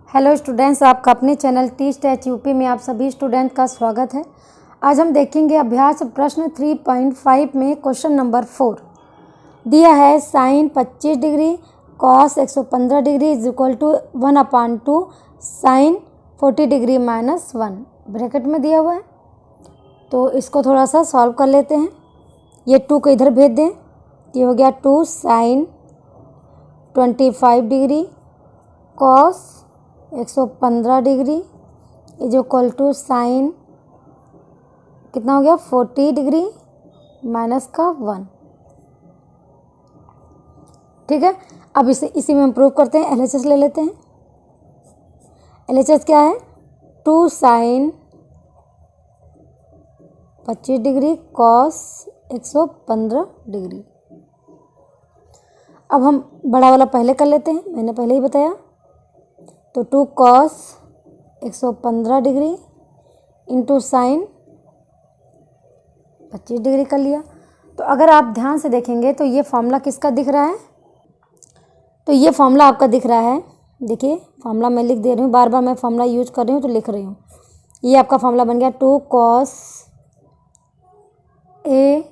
Hello students, आपका अपने channel teach touch UP में आप सभी स्टूडेंट का स्वागत है। आज हम देखेंगे अभ्यास प्रश्न 3.5 में क्वेश्चन नंबर 4 दिया है। Sine 25 degree cos 115 degree is equal to 1/2 sine 40 degree -1 bracket में दिया हुआ है। तो इसको थोड़ा सा सॉल्व कर लेते हैं। ये 2 को इधर भेज दें। ये हो गया 2 sine 25 degree cos 115 degree is equal to sine कितना हो गया 40 डिग्री -1। ठीक है, अब इसी में हम प्रूव करते हैं। LHS ले लेते हैं। LHS क्या है? 2 साइन 25 डिग्री कॉस 115 डिग्री। अब हम बड़ा वाला पहले कर लेते हैं, मैंने पहले ही बताया। तो 2 cos 115 degree into sine 25 degree कर लिया। तो अगर आप ध्यान से देखेंगे तो ये फॉर्मूला किसका दिख रहा है? तो ये फॉर्मूला आपका दिख रहा है। देखिए, फॉर्मूला मैं लिख दे रही हूँ, बार बार मैं फॉर्मूला यूज कर रही हूँ तो लिख रही हूँ। ये आपका फॉर्मूला बन गया 2 कॉस ए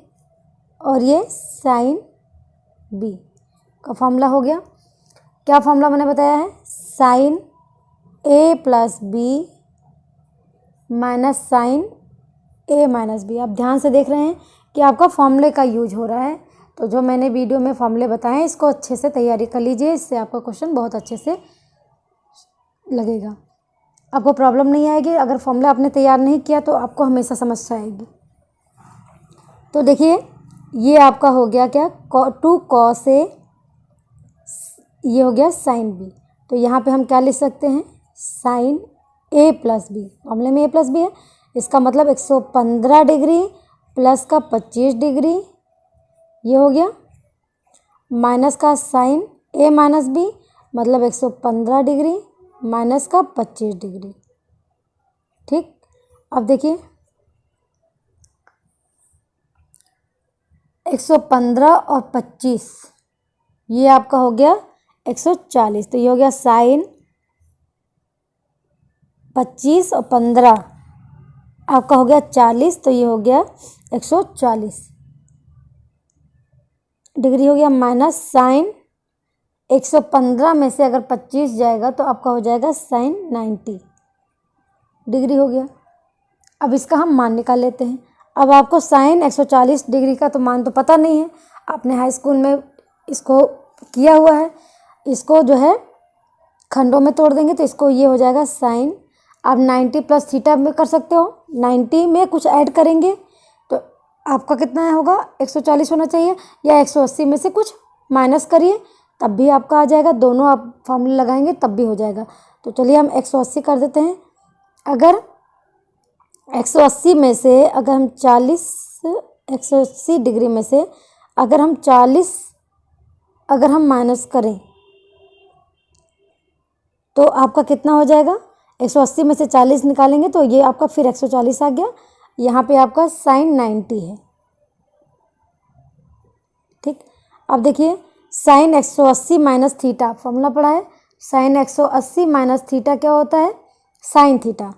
और ये साइन बी का फॉर्मूला हो गया। क्या फॉर्मूला मैंने बताया है? साइन ए प्लस बी माइनस साइन ए माइनस बी। आप ध्यान से देख रहे हैं कि आपका फॉर्मूले का यूज हो रहा है। तो जो मैंने वीडियो में फॉर्मूले बताए हैं, इसको अच्छे से तैयारी कर लीजिए, इससे आपका क्वेश्चन बहुत अच्छे से लगेगा। आपको प्रॉब्लम नहीं आएगी। अगर फॉर्मूला आपने तैयार नहीं किया तो आपको हमेशा समस्या आएगी। तो देखिए, ये आपका हो गया क्या? 2 कॉस ए, ये हो गया साइन बी। तो यहाँ पे हम क्या लिख सकते हैं? साइन ए प्लस बी। मामले में ए प्लस बी है, इसका मतलब 115 डिग्री प्लस का 25 डिग्री, ये हो गया माइनस का साइन ए माइनस बी, मतलब 115 डिग्री माइनस का 25 डिग्री। ठीक, अब देखिए 115 और 25, ये आपका हो गया 140। तो ये हो गया साइन 25 और 15 आपका हो गया 40। तो ये हो गया 140 डिग्री हो गया माइनस साइन 115 में से अगर 25 जाएगा तो आपका हो जाएगा साइन 90 डिग्री हो गया। अब इसका हम मान निकाल लेते हैं। अब आपको साइन 140 डिग्री का तो मान तो पता नहीं है, आपने हाई स्कूल में इसको किया हुआ है। इसको जो है खंडों में तोड़ देंगे तो इसको ये हो जाएगा साइन। आप 90 प्लस थीटा में कर सकते हो। 90 में कुछ ऐड करेंगे तो आपका कितना होगा? 140 होना चाहिए, या 180 में से कुछ माइनस करिए तब भी आपका आ जाएगा। दोनों आप फॉर्मूले लगाएंगे तब भी हो जाएगा। तो चलिए हम 180 कर देते हैं। अगर 180 में से अगर हम 180 डिग्री में से अगर हम 40 अगर हम माइनस करें तो आपका कितना हो जाएगा? 180 में से 40 निकालेंगे तो ये आपका फिर 140 आ गया। यहाँ पे आपका साइन 90 है। ठीक, अब देखिए साइन 180 माइनस थीटा फॉर्मूला पढ़ा है। साइन 180 माइनस थीटा क्या होता है? Sine theta.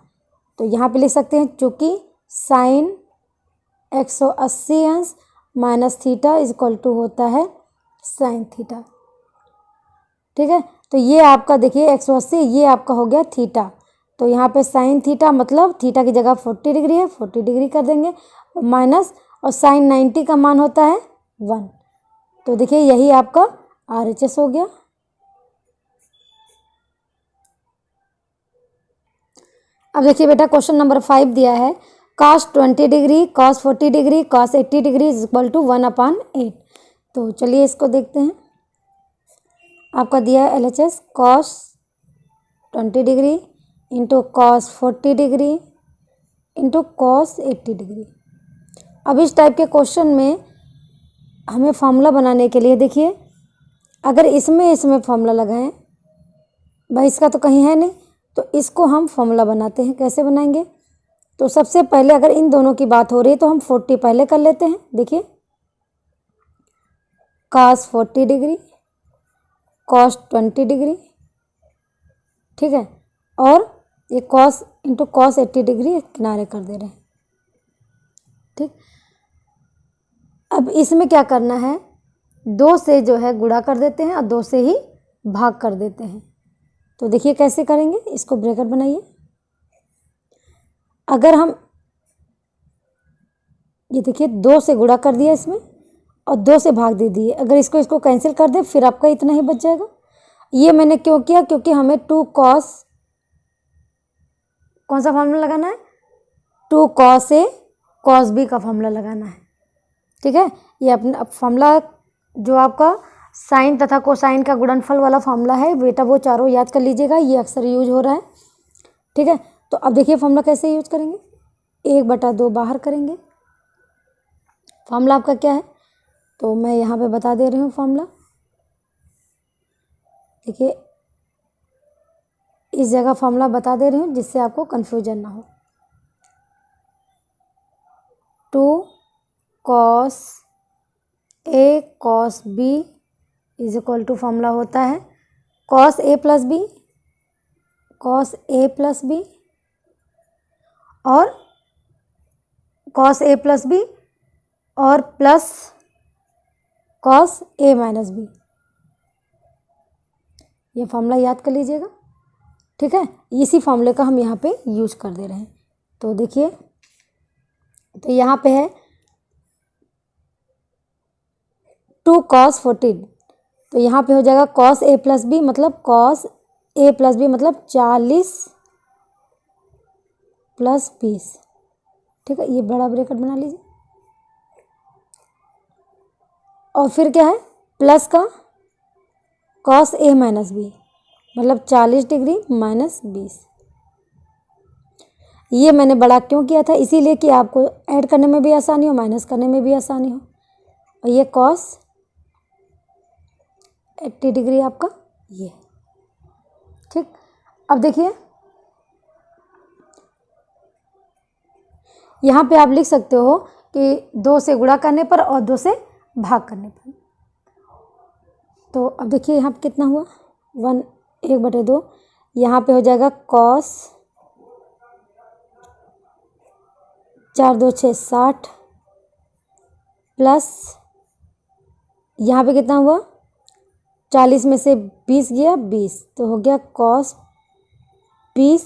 तो यहाँ पे लिख सकते हैं, चूँकि साइन 180 अंश minus theta is equal to होता है साइन थीटा। ठीक है, तो ये आपका देखिए 180, ये आपका हो गया थीटा। तो यहाँ पे साइन थीटा मतलब थीटा की जगह 40 डिग्री है, 40 डिग्री कर देंगे माइनस, और साइन 90 का मान होता है 1। तो देखिए यही आपका RHS हो गया। अब देखिए बेटा, क्वेश्चन नंबर 5 दिया है। cos 20 degree cos 40 degree cos 80 degree is equal to 1/8। तो चलिए इसको देखते हैं। आपका दिया है LHS cos 20 degree into cos 40 degree into cos 80 degree. अब इस टाइप के क्वेश्चन में हमें फॉर्मूला बनाने के लिए देखिए, अगर इसमें फॉर्मूला लगाएं, भाई इसका तो कहीं है नहीं, तो इसको हम फॉर्मूला बनाते हैं। कैसे बनाएंगे? तो सबसे पहले अगर इन दोनों की बात हो रही है तो हम 40 पहले कर लेते हैं। देखिए cos 40 डिग्री cos 20 डिग्री, ठीक है, और ये कॉस इंटू कॉस 80 डिग्री किनारे कर दे रहे हैं। ठीक, अब इसमें क्या करना है, 2 से जो है गुणा कर देते हैं और 2 से ही भाग कर देते हैं। तो देखिए कैसे करेंगे, इसको ब्रैकेट बनाइए। अगर हम ये देखिए 2 से गुणा कर दिया इसमें और 2 से भाग दे दिए, अगर इसको कैंसिल कर दे फिर आपका इतना ही बच जाएगा। ये मैंने क्यों किया, क्योंकि हमें 2 कॉस, कौन सा फॉर्मूला लगाना है, 2 कॉस ए कॉस बी का फॉर्मूला लगाना है। ठीक है, ये अपना फॉर्मूला जो आपका साइन तथा कोसाइन का गुणनफल वाला फॉर्मूला है बेटा, वो चारों याद कर लीजिएगा, ये अक्सर यूज हो रहा है। ठीक है, तो अब देखिए फॉर्मूला कैसे यूज करेंगे, 1/2 बाहर करेंगे। फॉर्मूला आपका क्या है, तो मैं यहाँ पे बता दे रही हूँ फॉर्मूला। देखिए इस जगह फॉर्मूला बता दे रही हूँ जिससे आपको कन्फ्यूजन ना हो। 2 cos a cos b is equal to formula होता है cos a plus b, cos a plus b और कॉस ए प्लस बी और plus cos a minus b. ये फॉर्मूला याद कर लीजिएगा। ठीक है, इसी फॉर्मूले का हम यहाँ पे यूज कर दे रहे हैं। तो देखिए, तो यहाँ पे है 2 cos 14, तो यहाँ पे हो जाएगा cos a प्लस बी, मतलब cos a प्लस बी मतलब 40 प्लस 20। ठीक है, ये बड़ा ब्रैकेट बना लीजिए और फिर क्या है प्लस का cos a माइनस बी मतलब 40 डिग्री माइनस 20। ये मैंने बड़ा क्यों किया था, इसीलिए कि आपको ऐड करने में भी आसानी हो, माइनस करने में भी आसानी हो। और ये cos 80 डिग्री आपका ये। ठीक, अब देखिए यहाँ पे आप लिख सकते हो कि 2 से गुणा करने पर और 2 से भाग करने पर। तो अब देखिए यहाँ पे कितना हुआ, 1/2, यहाँ पे हो जाएगा cos 4 2 6 60 प्लस यहाँ पे कितना हुआ, 40 में से 20 गया 20, तो हो गया cos 20।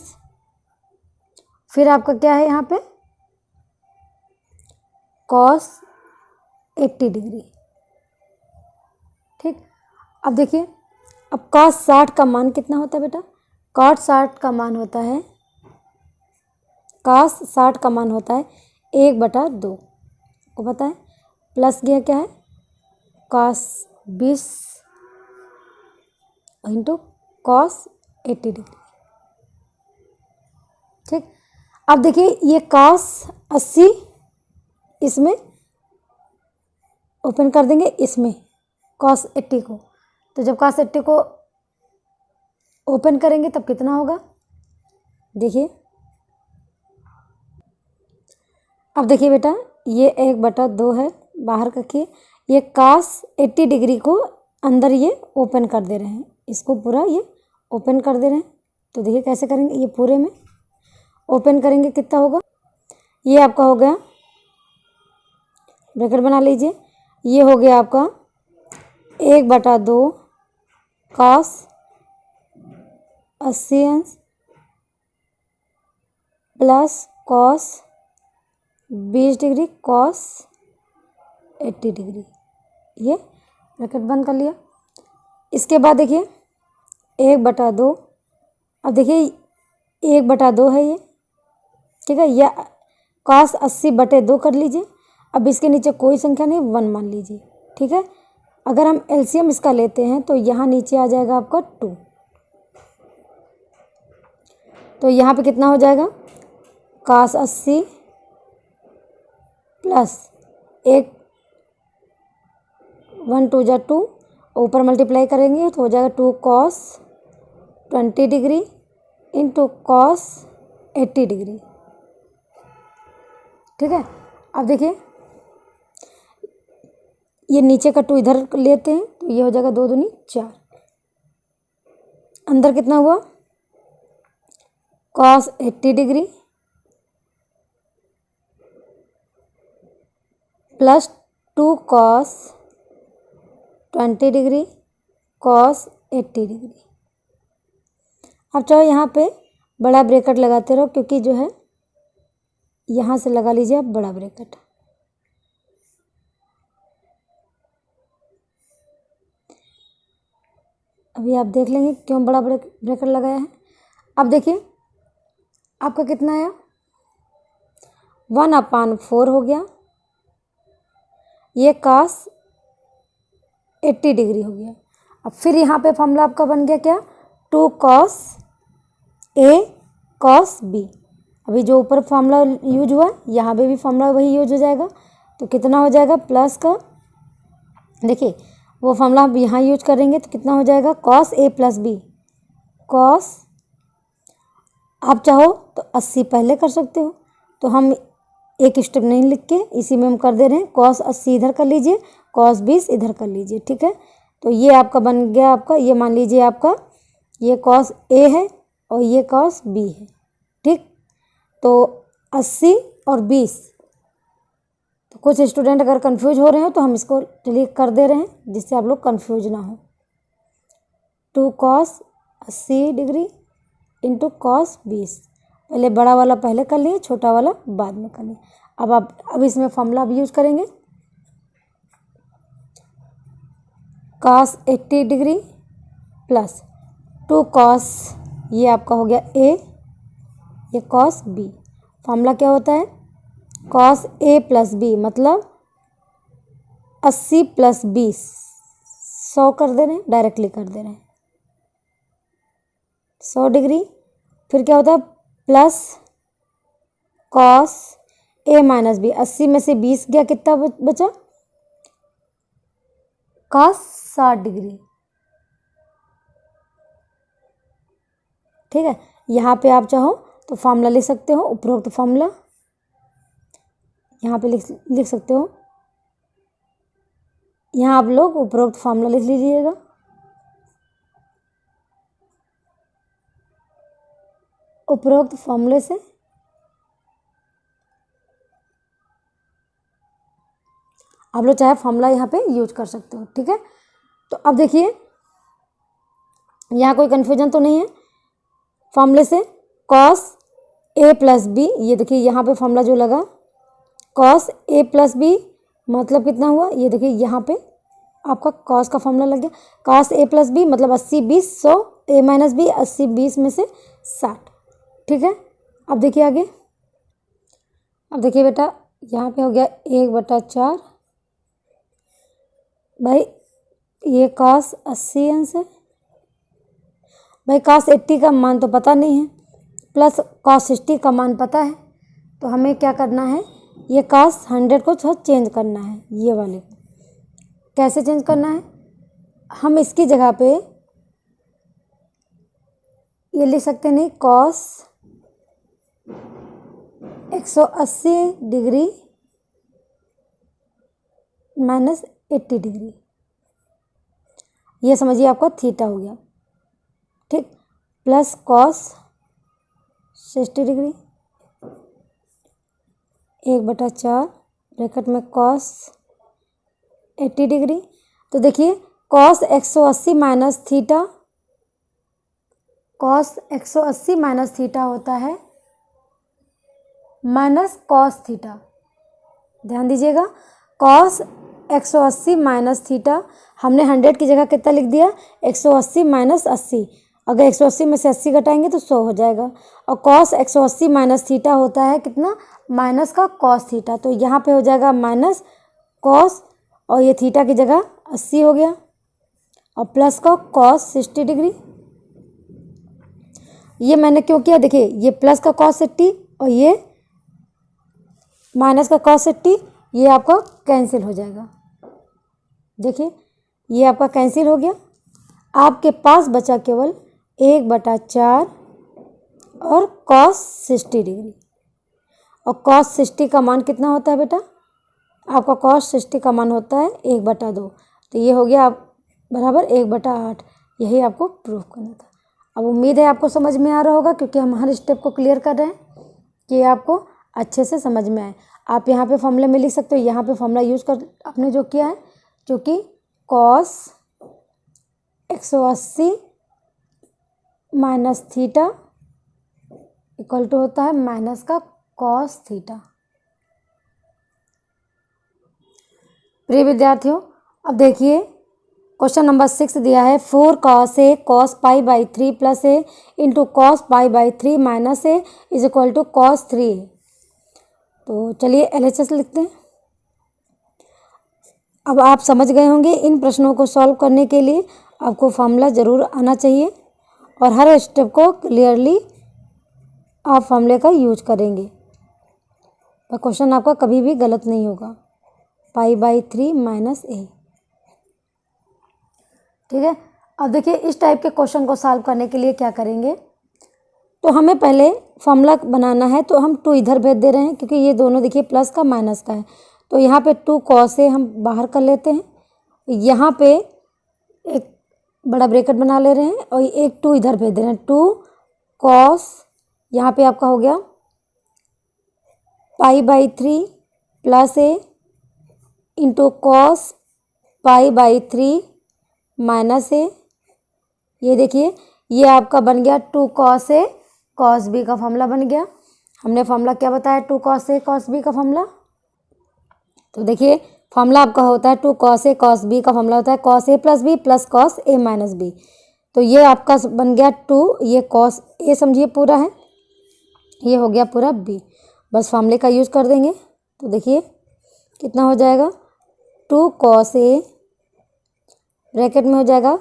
फिर आपका क्या है यहाँ पे cos 80 डिग्री। ठीक, अब देखिए, अब cos 60 का मान कितना होता है बेटा, cos 60 का मान होता है, cos 60 का मान होता है 1/2 को पता है, प्लस गया क्या है cos 20 इंटू cos 80 डिग्री। ठीक, अब देखिए ये cos 80 इसमें ओपन कर देंगे, इसमें cos 80 को, तो जब cos 80 को ओपन करेंगे तब कितना होगा, देखिए अब देखिए बेटा, ये 1/2 है, बाहर रखिए, ये cos 80 डिग्री को अंदर ये ओपन कर दे रहे हैं, इसको पूरा ये ओपन कर दे रहे हैं। तो देखिए कैसे करेंगे, ये पूरे में ओपन करेंगे कितना होगा, ये आपका हो गया, ब्रैकेट बना लीजिए, ये हो गया आपका 1/2 cos 80 अंश plus cos 20 degree cos 80 degree, ये ब्रैकेट बंद कर लिया। इसके बाद देखिए 1/2, अब देखिए 1/2 है ये, ठीक है, या cos 80/2 कर लीजिए। अब इसके नीचे कोई संख्या नहीं, 1 मान लीजिए। ठीक है, अगर हम एलसीएम इसका लेते हैं तो यहाँ नीचे आ जाएगा आपका 2, तो यहाँ पे कितना हो जाएगा cos 80 प्लस 1 2 जा 2, ऊपर मल्टीप्लाई करेंगे तो हो जाएगा 2 cos 20 degree into cos 80 degree. ठीक है, अब देखिए ये नीचे का 2 इधर लेते हैं तो ये हो जाएगा 2 दूनी 4, अंदर कितना हुआ cos 80 degree plus 2 cos 20 degree cos 80 degree. अब चाहो यहाँ पे बड़ा ब्रैकेट लगाते रहो, क्योंकि जो है यहाँ से लगा लीजिए आप बड़ा ब्रैकेट। अभी आप देख लेंगे क्यों बड़ा ब्रैकेट लगाया है। अब देखिए आपका कितना आया, 1/4 हो गया, ये cos 80 डिग्री हो गया। अब फिर यहाँ पे फॉर्मूला आपका बन गया क्या, 2 cos A cos B। अभी जो ऊपर फॉर्मूला यूज हुआ यहाँ पे भी फॉर्मूला वही यूज हो जाएगा। तो कितना हो जाएगा प्लस का, देखिए वो फॉर्मूला आप यहाँ यूज करेंगे तो कितना हो जाएगा, cos A plus B cos, आप चाहो तो 80 पहले कर सकते हो, तो हम एक स्टेप नहीं लिख के इसी में हम कर दे रहे हैं। cos 80 इधर कर लीजिए, cos 20 इधर कर लीजिए, ठीक है। तो ये आपका बन गया, आपका ये मान लीजिए आपका ये cos A है और ये cos B है, ठीक। तो 80 और 20, तो कुछ स्टूडेंट अगर कंफ्यूज हो रहे हो तो हम इसको चलिए कर दे रहे हैं जिससे आप लोग कंफ्यूज ना हो। 2 cos 80 डिग्री इंटू cos 20, पहले बड़ा वाला पहले कर लिए, छोटा वाला बाद में कर लिए। अब इसमें फॉर्मूला अब यूज करेंगे, cos 80 डिग्री प्लस 2 cos, ये आपका हो गया A, ये cos B। फॉर्मूला क्या होता है, cos A प्लस B मतलब 80 प्लस 20, 100 कर दे रहे हैं, डायरेक्टली कर दे रहे हैं 100 डिग्री। फिर क्या होता है plus cos A minus B, 80 में से 20 गया, कितना बचा, cos 60 डिग्री, ठीक है। यहाँ पे आप चाहो तो फॉर्मूला लिख सकते हो, उपरोक्त फॉर्मूला यहाँ पे लिख सकते हो, यहाँ आप लोग उपरोक्त फॉर्मूला लिख लीजिएगा। उपरोक्त फॉर्मूले से आप लोग चाहे फॉर्मूला यहाँ पे यूज कर सकते हो, ठीक है। तो अब देखिए यहाँ कोई कन्फ्यूजन तो नहीं है, फॉर्मूले से cos A प्लस B, ये देखिए यहाँ पे फॉर्मूला जो लगा cos A प्लस B मतलब कितना हुआ, ये देखिए यहाँ पे आपका cos का फॉर्मूला लग गया, cos A प्लस B मतलब 80 20 100, A माइनस B 80 20 में से 60, ठीक है। अब देखिए आगे, अब देखिए बेटा यहाँ पे हो गया 1/4, भाई ये cos 80 अंश है, भाई cos 80 का मान तो पता नहीं है, प्लस cos 60 का मान पता है, तो हमें क्या करना है, ये cos 100 को थोड़ा चेंज करना है, ये वाले को कैसे चेंज करना है, हम इसकी जगह पे ये लिख सकते नहीं, cos 180 डिग्री माइनस 80 डिग्री, ये समझिए आपका थीटा हो गया, ठीक, प्लस cos 60 डिग्री 1/4 ब्रैकेट में cos 80 डिग्री। तो देखिए cos 180 minus theta, cos 180 minus theta होता है माइनस cos थीटा, ध्यान दीजिएगा, cos 180 माइनस थीटा, हमने 100 की जगह कितना लिख दिया, 180 माइनस 80, अगर 180 में से 80 घटाएंगे तो 100 हो जाएगा, और cos 180 माइनस थीटा होता है कितना, माइनस का cos थीटा, तो यहाँ पे हो जाएगा माइनस cos, और ये थीटा की जगह 80 हो गया, और प्लस का cos 60 डिग्री। ये मैंने क्यों किया, देखिए ये प्लस का cos 80 और ये माइनस का cos 80, ये आपका कैंसिल हो जाएगा, देखिए ये आपका कैंसिल हो गया, आपके पास बचा केवल 1/4 और cos 60 डिग्री, और cos 60 का मान कितना होता है बेटा, आपका cos 60 का मान होता है 1/2, तो ये हो गया आप बराबर 1/8, यही आपको प्रूफ करना था। अब उम्मीद है आपको समझ में आ रहा होगा, क्योंकि हम हर स्टेप को क्लियर कर रहे हैं कि आपको अच्छे से समझ में आए। आप यहाँ पे फॉर्मूले में लिख सकते हो, यहाँ पे फॉर्मूला यूज़ कर आपने जो किया है, जो कि cos 180 minus theta equal to होता है माइनस का कॉस थीटा। प्रिय विद्यार्थियों, अब देखिए क्वेश्चन नंबर 6 दिया है 4 cos a cos pi by 3 plus a into cos pi by 3 minus a is equal to कॉस 3a। तो चलिए LHS लिखते हैं। अब आप समझ गए होंगे, इन प्रश्नों को सॉल्व करने के लिए आपको फॉर्मूला ज़रूर आना चाहिए और हर स्टेप को क्लियरली आप फॉर्मूले का यूज करेंगे और क्वेश्चन आपका कभी भी गलत नहीं होगा। पाई बाई 3 माइनस ए, ठीक है। अब देखिए इस टाइप के क्वेश्चन को सॉल्व करने के लिए क्या करेंगे, तो हमें पहले फॉर्मूला बनाना है। तो हम 2 इधर भेज दे रहे हैं, क्योंकि ये दोनों देखिए प्लस का माइनस का है। तो यहाँ पे 2 cos a हम बाहर कर लेते हैं, यहाँ पे एक बड़ा ब्रैकेट बना ले रहे हैं और एक 2 इधर भेज दे रहे हैं। 2 cos यहाँ पे आपका हो गया pi by 3 plus a into cos pi by 3 minus a. ये देखिए ये आपका बन गया 2 cos a cos b का फॉर्मूला बन गया। हमने फॉर्मूला क्या बताया 2 cos a cos b का फॉर्मूला। तो देखिए फॉर्मूला आपका होता है 2 cos a cos b का फॉर्मूला होता है cos a plus b plus cos a minus b। तो ये आपका बन गया 2, ये cos a समझिए पूरा है, ये हो गया पूरा b। बस फॉर्मूले का यूज़ कर देंगे। तो देखिए कितना हो जाएगा 2 cos a ब्रैकेट में हो जाएगा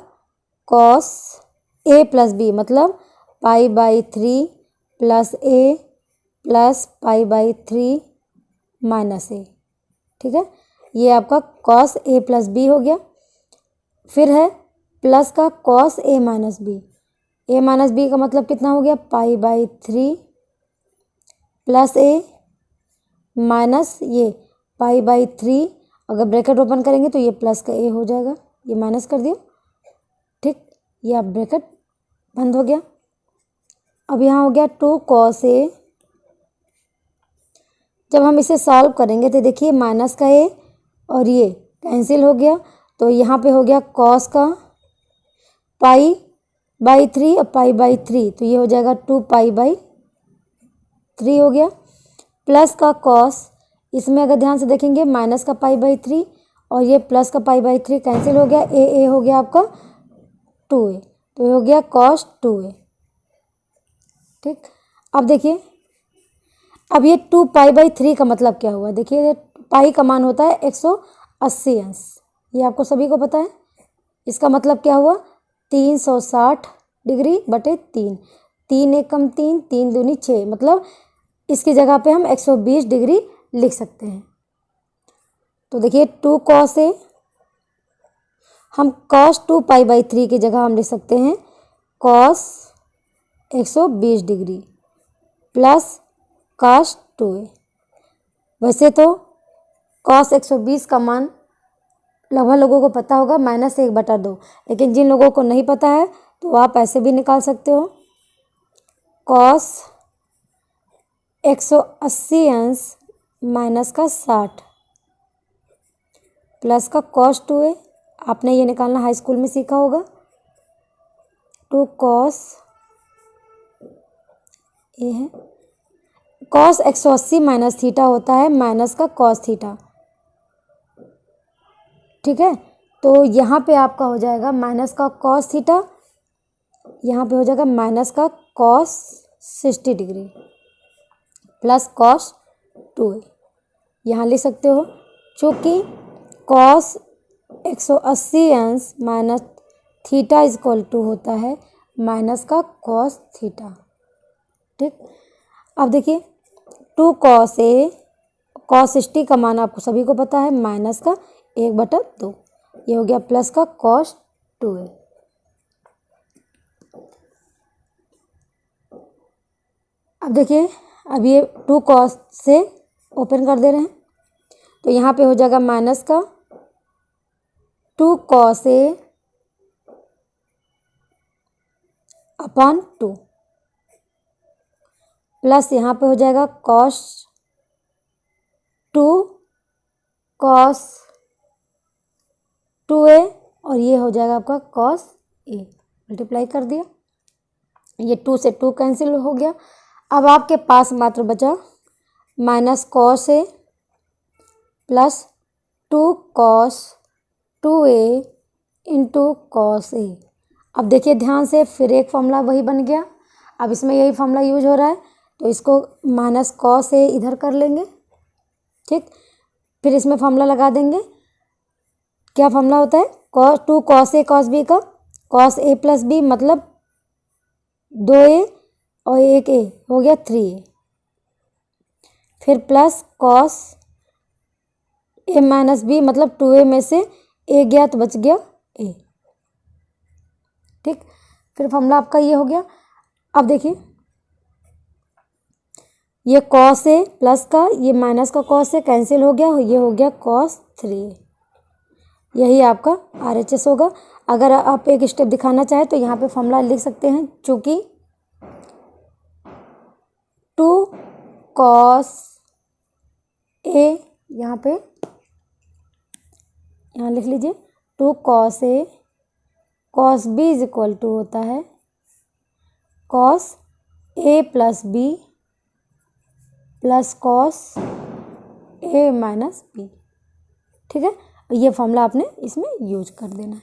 cos a प्लस b, मतलब पाई by 3 plus a plus pi by 3 minus a, ठीक है। ये आपका cos a प्लस b हो गया। फिर है प्लस का cos a minus b, a minus b का मतलब कितना हो गया pi by 3 plus a minus ये पाई बाई 3। अगर ब्रैकेट ओपन करेंगे तो ये प्लस का a हो जाएगा, ये माइनस कर दिया, ठीक। ये अब ब्रैकेट बंद हो गया। अब यहाँ हो गया 2 cos a। जब हम इसे सॉल्व करेंगे तो देखिए माइनस का a और ये कैंसिल हो गया, तो यहाँ पे हो गया cos का पाई बाई 3 और पाई बाई 3, तो ये हो जाएगा 2 पाई बाई 3 हो गया। प्लस का cos, इसमें अगर ध्यान से देखेंगे माइनस का पाई बाई 3 और ये प्लस का पाई बाई 3 कैंसिल हो गया, ए हो गया आपका 2a, तो ये हो गया cos 2a, ठीक। अब देखिए अब ये 2 पाई बाई 3 का मतलब क्या हुआ, देखिए पाई का मान होता है 180 अंश, ये आपको सभी को पता है। इसका मतलब क्या हुआ 360 डिग्री बटे 3, 3 एकम 3, 3 दूनी 6, मतलब इसकी जगह पे हम 120 डिग्री लिख सकते हैं। तो देखिए 2 cos a, हम cos 2 पाई बाई 3 की जगह हम लिख सकते हैं cos 120 degree plus cos 2a। वैसे तो cos 120 का मान लगभग लोगों को पता होगा -1/2, लेकिन जिन लोगों को नहीं पता है तो आप ऐसे भी निकाल सकते हो cos 180 अंश माइनस का 60 प्लस का cos 2a। आपने ये निकालना हाई स्कूल में सीखा होगा। 2 cos ए है cos 180 माइनस थीटा होता है माइनस का cos थीटा, ठीक है। तो यहाँ पे आपका हो जाएगा माइनस का cos थीटा, यहाँ पे हो जाएगा माइनस का cos 60 degree plus cos 2a। यहाँ लिख सकते हो चूँकि cos 180 अंश minus theta is equal to होता है माइनस का cos थीटा, ठीक। अब देखिए 2 cos a cos 60 का मान आपको सभी को पता है माइनस का 1/2, ये हो गया प्लस का cos 2a। अब देखिए अब ये 2 cos से ओपन कर दे रहे हैं, तो यहाँ पे हो जाएगा माइनस का 2 cos a अपॉन 2 प्लस यहाँ पे हो जाएगा cos 2 cos 2a और ये हो जाएगा आपका cos a, मल्टीप्लाई कर दिया, ये 2 से 2 कैंसिल हो गया। अब आपके पास मात्र बचा minus cos a plus 2 cos 2a into cos a। अब देखिए ध्यान से, फिर एक फॉर्मूला वही बन गया। अब इसमें यही फॉर्मूला यूज हो रहा है, तो इसको माइनस cos a इधर कर लेंगे, ठीक। फिर इसमें फॉर्मूला लगा देंगे। क्या फॉर्मूला होता है? 2 cos a cos b का cos a प्लस b मतलब 2a और 1a हो गया 3a। फिर plus cos a minus b मतलब 2a में से a गया तो बच गया a, ठीक। फिर फॉर्मूला आपका ये हो गया। अब देखिए ये cos a प्लस का ये माइनस का cos a कैंसिल हो गया, ये हो गया cos 3a। यही आपका RHS होगा। अगर आप एक स्टेप दिखाना चाहें तो यहाँ पे फॉर्मूला लिख सकते हैं, चूँकि 2 cos a यहाँ लिख लीजिए 2 cos a cos b is equal to होता है cos a plus b plus cos a minus b, ठीक है। ये फॉर्मूला आपने इसमें यूज कर देना है।